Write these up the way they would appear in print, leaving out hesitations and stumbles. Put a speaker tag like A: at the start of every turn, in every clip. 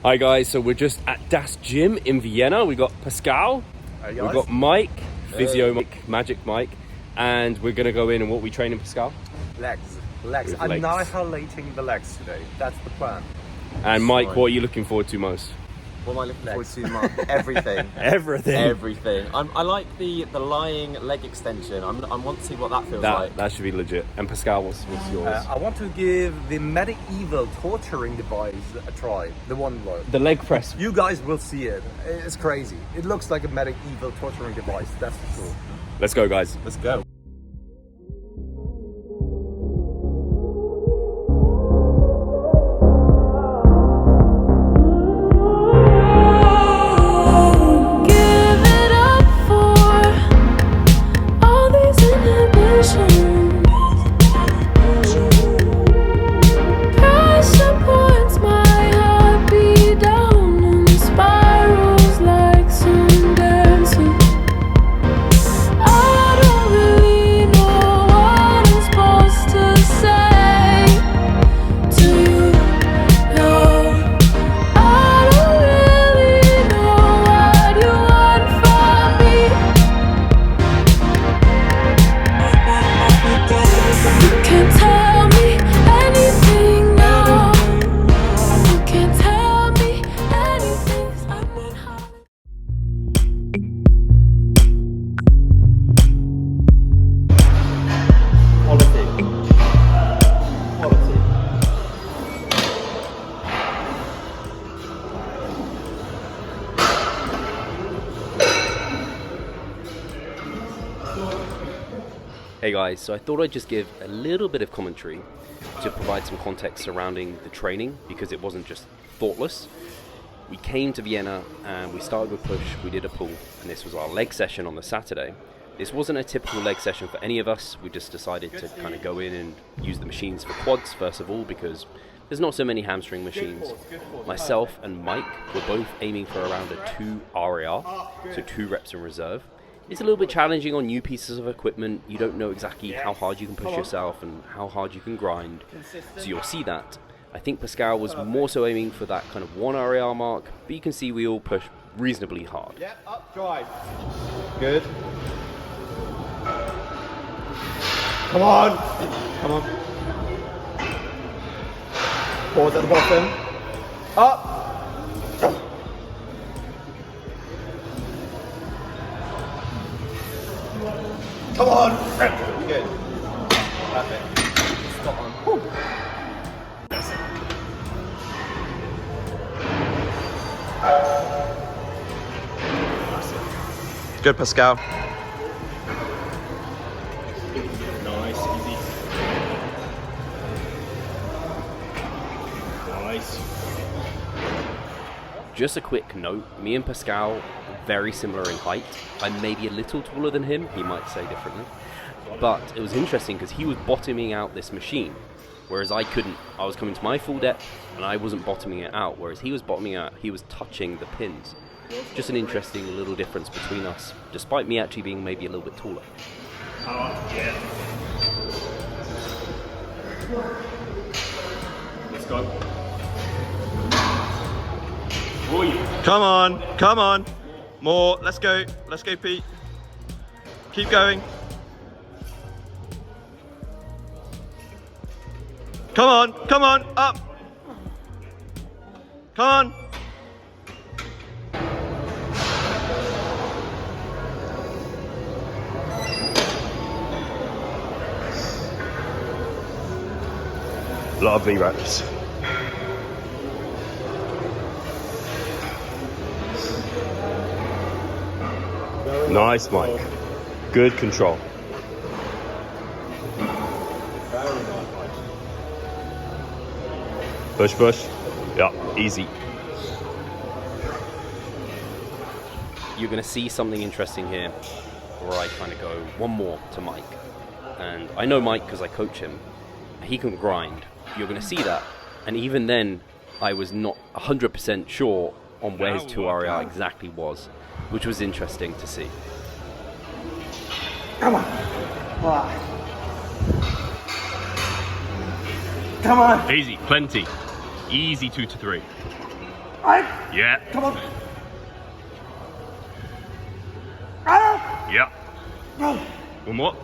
A: Hi guys, so we're just at Das Gym in Vienna. We got Pascal,
B: Hey
A: we've got Mike, Physio Mike, Magic Mike, and we're gonna go in and what we train in, Pascal?
B: Legs.
A: With
B: I'm
A: legs.
B: annihilating the legs today. That's the plan.
A: And Mike, what are you looking forward to most?
C: What am I looking forward to, Mark? Everything.
A: Everything.
C: Everything. I like the lying leg extension. I want to see what that feels like.
A: That should be legit. And Pascal, what's yours?
B: I want to give the medieval torturing device a try. The one
A: The leg press.
B: You guys will see it. It's crazy. It looks like a medieval torturing device. That's for sure.
A: Let's go, guys.
C: Let's go.
A: Hey guys, so I thought I'd just give a little bit of commentary to provide some context surrounding the training because it wasn't just thoughtless. We came to Vienna and we started with push, we did a pull, and this was our leg session on the Saturday. This wasn't a typical leg session for any of us. We just decided to kind of go in and use the machines for quads first of all because there's not so many hamstring machines. Myself and Mike were both aiming for around a 2 RAR, so 2 reps in reserve. It's a little bit challenging on new pieces of equipment. You don't know exactly how hard you can push yourself and how hard you can grind. So you'll see that. I think Pascal was more so aiming for that kind of 1 RAR mark, but you can see we all push reasonably hard.
B: Yeah, up, drive.
C: Good. Come on. Come on. Pause at the bottom. Up. Come on! Good. Perfect. Spot on. Whew. Good, Pascal.
A: Nice, easy. Nice. Just a quick note, me and Pascal are very similar in height. I'm maybe a little taller than him, he might say differently. But it was interesting because he was bottoming out this machine, whereas I couldn't. I was coming to my full depth and I wasn't bottoming it out, whereas he was bottoming out, he was touching the pins. Just an interesting little difference between us, despite me actually being maybe a little bit taller.
D: Yeah. Let's go.
C: Come on, come on. More, let's go, Pete. Keep going. Come on, up. Come on.
A: Lovely reps. Nice, Mike. Good control. Push, push. Yeah, easy. You're going to see something interesting here where I kind of go one more to Mike. And I know Mike because I coach him. He can grind. You're going to see that. And even then, I was not 100% sure on where his 2 RAR exactly was, which was interesting to see.
C: Come on. Come on.
D: Easy, plenty. Easy 2 to 3. Yeah.
B: Come on.
D: Yeah. One more.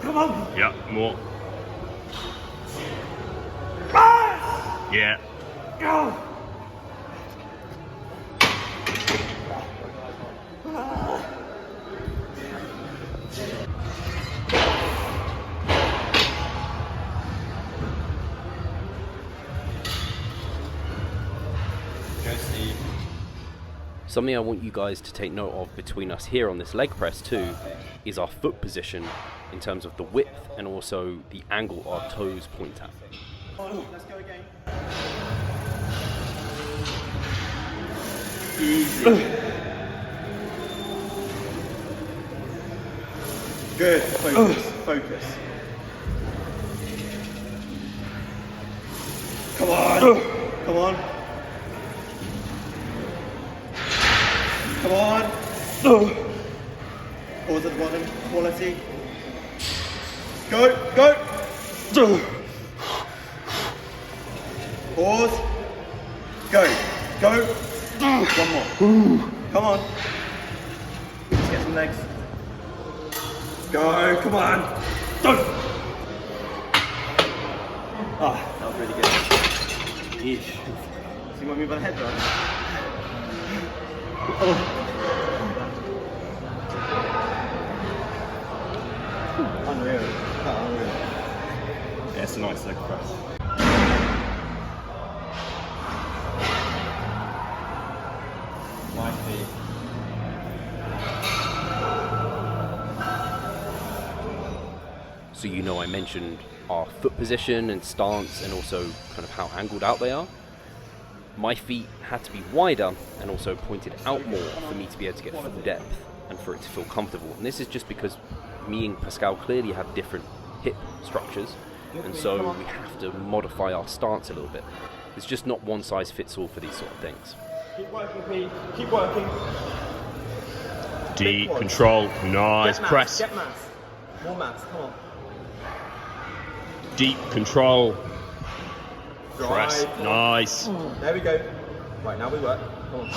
B: Come on.
D: Yeah. More. Yeah.
C: Go, Steve.
A: Something I want you guys to take note of between us here on this leg press too is our foot position in terms of the width and also the angle our toes point at.
C: Let's go again. Good. Focus. Come on. Come on. Come on. Pause at the bottom. Quality. Go. Pause. Go. One more. Come on. Let's get some legs. Go. Come on. Ah, that was really good. Yeesh. See what I mean by the head run? Unreal. Unreal. Yeah, it's a nice leg press. My feet.
A: So you know I mentioned our foot position and stance and also kind of how angled out they are. My feet had to be wider and also pointed out more for me to be able to get full depth and for it to feel comfortable. And this is just because me and Pascal clearly have different hip structures, and so we have to modify our stance a little bit. It's just not one size fits all for these sort of things.
C: Keep working, Pete. Keep working.
D: Deep control. Nice press.
C: Get mass. More mass. Come on.
D: Deep control.
C: Drive.
D: Press. Nice.
C: There we go. Right, now we work. Come on.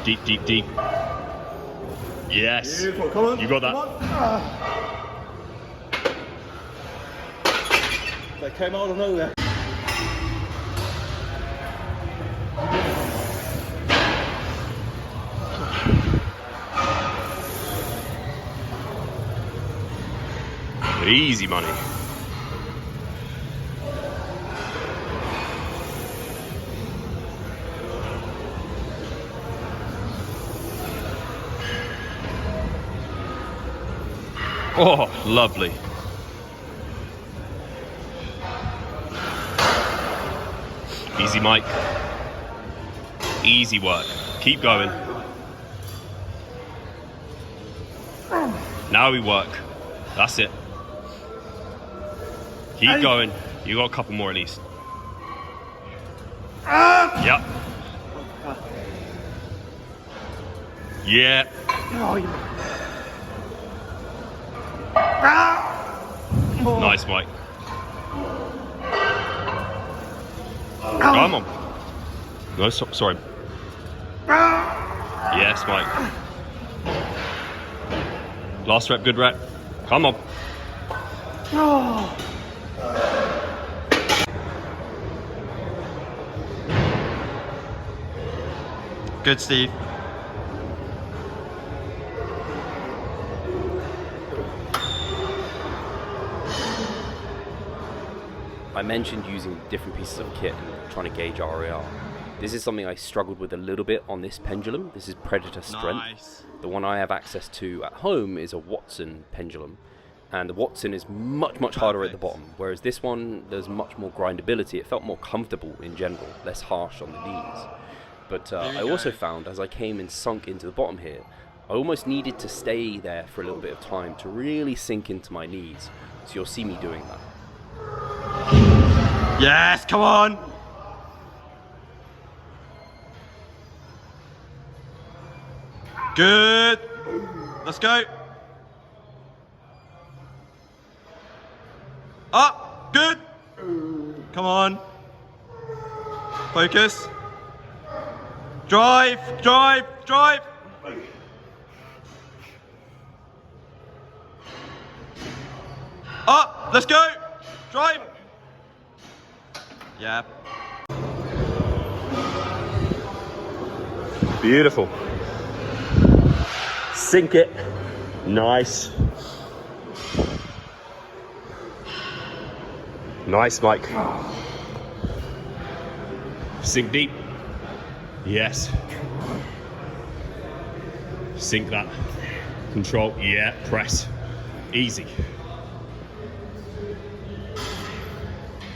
D: Deep. Yes.
C: Beautiful. Come on.
D: You got that.
C: Come on. That came out of nowhere.
D: Easy money. Oh, lovely. Easy, Mike. Easy work. Keep going. Now we work. That's it. Keep going. You got a couple more at least. Yep. Yeah. Nice, Mike. Come on. No, sorry. Yes, Mike. Last rep, good rep. Come on.
C: Good, Steve.
A: I mentioned using different pieces of kit and trying to gauge RAR. This is something I struggled with a little bit on this pendulum. This is Predator Strength.
C: Nice.
A: The one I have access to at home is a Watson pendulum, and the Watson is much harder at the bottom, whereas this one, there's much more grindability. It felt more comfortable in general, less harsh on the knees. But I also found as I came and sunk into the bottom here, I almost needed to stay there for a little bit of time to really sink into my knees. So you'll see me doing that.
C: Yes, come on. Good. Let's go. Up. Good. Come on.
D: Focus. Drive, drive, drive. Up, let's go. Drive. Yeah. Beautiful. Sink it. Nice. Nice, Mike. Sink deep. Yes. Sink that. Control. Yeah. Press. Easy.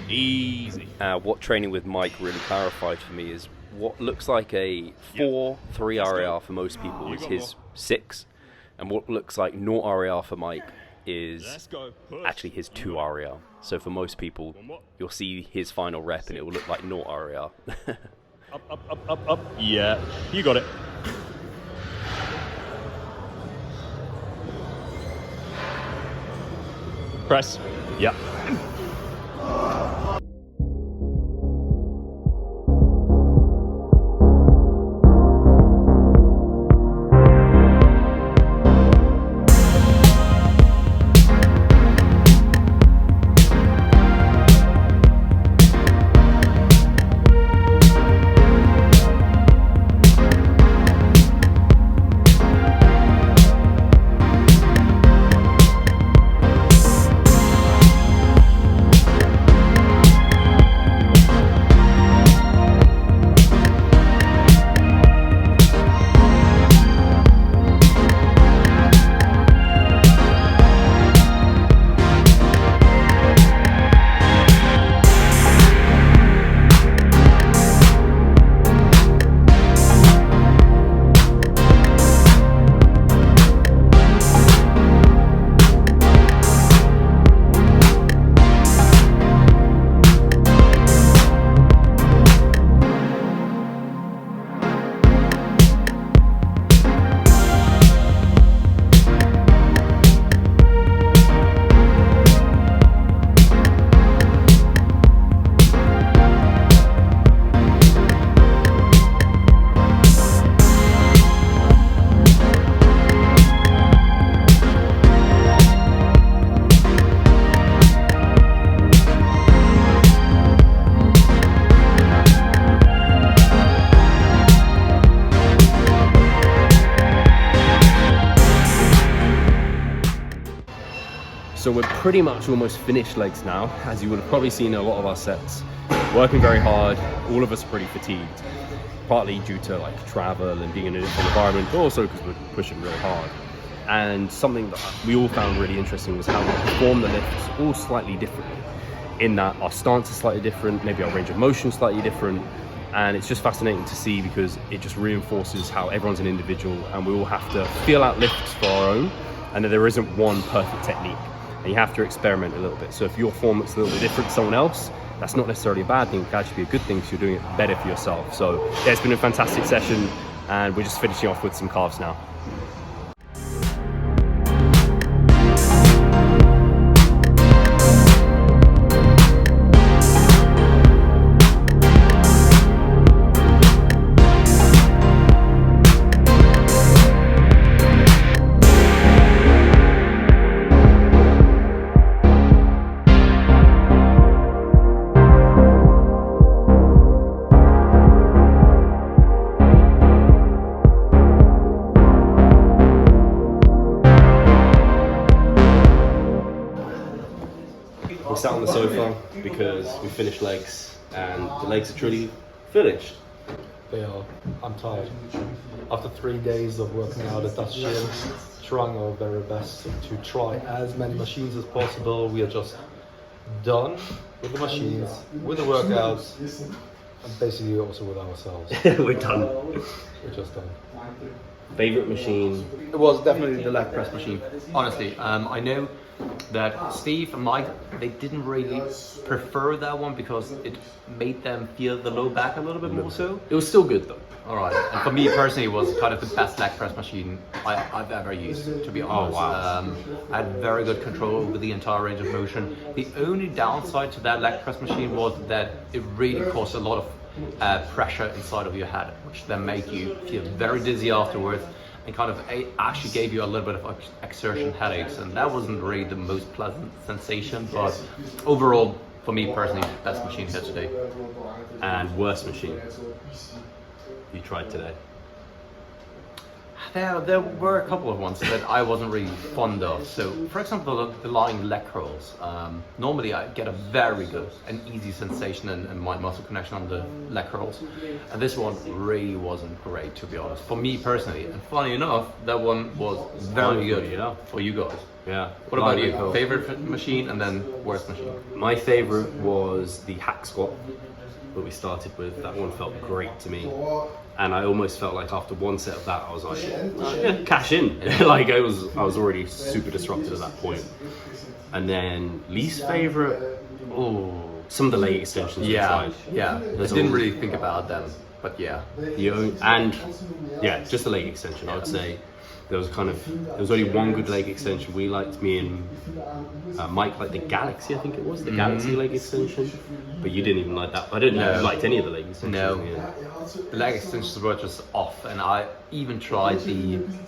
D: Easy.
A: What training with Mike really clarified for me is what looks like a 4-3 RAR for most people is his 6, and what looks like 0 RAR for Mike is actually his 2 RAR. So for most people, you'll see his final rep and it will look like 0 RAR.
D: Up, up, up, up, up. Yeah, you got it. Press. Yeah.
C: So we're pretty much almost finished legs now, as you would have probably seen in a lot of our sets. Working very hard, all of us are pretty fatigued, partly due to like travel and being in a different environment, but also because we're pushing really hard. And something that we all found really interesting was how we perform the lifts all slightly differently, in that our stance is slightly different, maybe our range of motion is slightly different. And it's just fascinating to see because it just reinforces how everyone's an individual and we all have to feel out lifts for our own, and that there isn't one perfect technique. And you have to experiment a little bit. So if your form looks a little bit different to someone else, that's not necessarily a bad thing. It can actually be a good thing because you're doing it better for yourself. So yeah, it's been a fantastic session and we're just finishing off with some calves now.
A: We sat on the sofa because we finished legs and the legs are truly finished.
B: They are. I'm tired. After 3 days of working out at that gym, trying our very best to try as many machines as possible, we are just done with the machines, with the workouts, and basically also with ourselves.
C: We're done.
B: We're just done.
C: Favorite machine?
E: It was definitely the leg press machine. Honestly, I know that Steve and Mike, they didn't really prefer that one because it made them feel the low back a little bit more so.
C: It was still good though.
E: All right. And for me personally, it was kind of the best leg press machine I've ever used, to be honest.
C: Oh, wow.
E: I had very good control over the entire range of motion. The only downside to that leg press machine was that it really caused a lot of pressure inside of your head, which then make you feel very dizzy afterwards, and kind of actually gave you a little bit of exertion headaches, and that wasn't really the most pleasant sensation. But overall, for me personally, best machine here today.
C: And worst machine you tried today?
E: There were a couple of ones that I wasn't really fond of. So, for example, the lying leg curls. Normally, I get a very good and easy sensation and my muscle connection on the leg curls, and this one really wasn't great, to be honest, for me personally. And funny enough, that one was very good, for you guys.
C: Yeah.
E: What about you? Favorite machine and then worst machine?
C: My favorite was the hack squat that we started with. That one felt great to me. And I almost felt like after one set of that, I was like, yeah, cash in. Like I was already super disrupted at that point. And then least favorite, some of the leg extensions we tried.
E: Yeah. I didn't really think about them, but yeah.
C: Just the leg extension. I would say there was only one good leg extension we liked. Me and Mike liked the Galaxy, I think it was the Galaxy leg extension. But you didn't even like that. I didn't know if you liked any of the leg extensions.
E: No.
C: Yeah.
E: The leg extensions were just off, and I even tried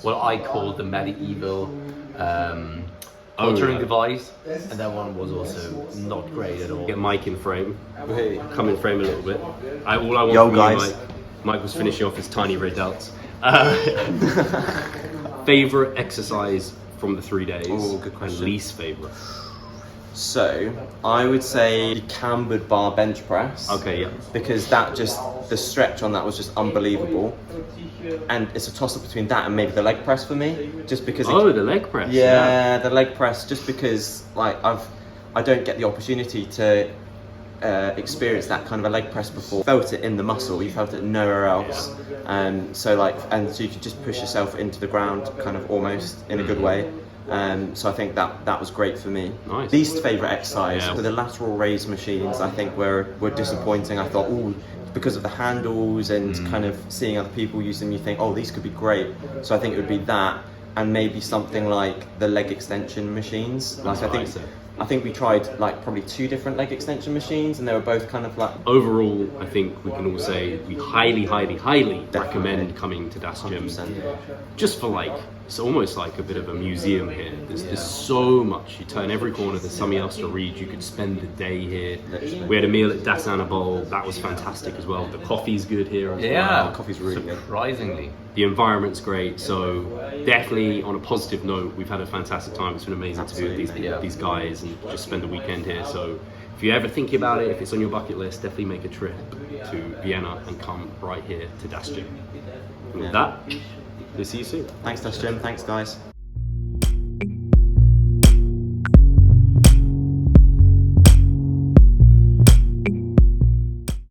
E: what I call the medieval altering device, and that one was also not great at all.
C: Get Mike in frame. Come in frame a little bit. All I want
F: Yo,
C: from
F: guys.
C: you, Mike was finishing off his tiny rear delts. Favorite exercise from the 3 days?
F: Good question.
C: And least favorite?
F: So I would say the cambered bar bench press.
C: Okay, yeah.
F: Because the stretch on that was just unbelievable. And it's a toss up between that and maybe the leg press for me, just because.
C: The leg press.
F: Yeah, the leg press. Just because I don't get the opportunity to experienced that kind of a leg press before. Felt it in the muscle, you felt it nowhere else. So you could just push yourself into the ground kind of almost in a good way. So I think that was great for me.
C: Nice.
F: Least favourite exercise for the lateral raise machines, I think were disappointing. I thought, because of the handles and kind of seeing other people use them, you think, these could be great. So I think it would be that, and maybe something like the leg extension machines. I think we tried probably 2 different leg extension machines, and they were both kind of
C: Overall, I think we can all say we highly recommend coming to Das Gym.
F: 100%.
C: Just for it's almost like a bit of a museum here. There's so much. You turn every corner, there's something else to read. You could spend the day here. We had a meal at Das Anna Bowl. That was fantastic as well. The coffee's good here as well.
F: The coffee's really good.
E: Surprisingly.
C: The environment's great. So definitely on a positive note, we've had a fantastic time. It's been amazing to be with these guys and just spend the weekend here. So if you're ever thinking about it, if it's on your bucket list, definitely make a trip to Vienna and come right here to Das Gym. And with that, we'll see you soon.
F: Thanks, Das Gym. Thanks, guys.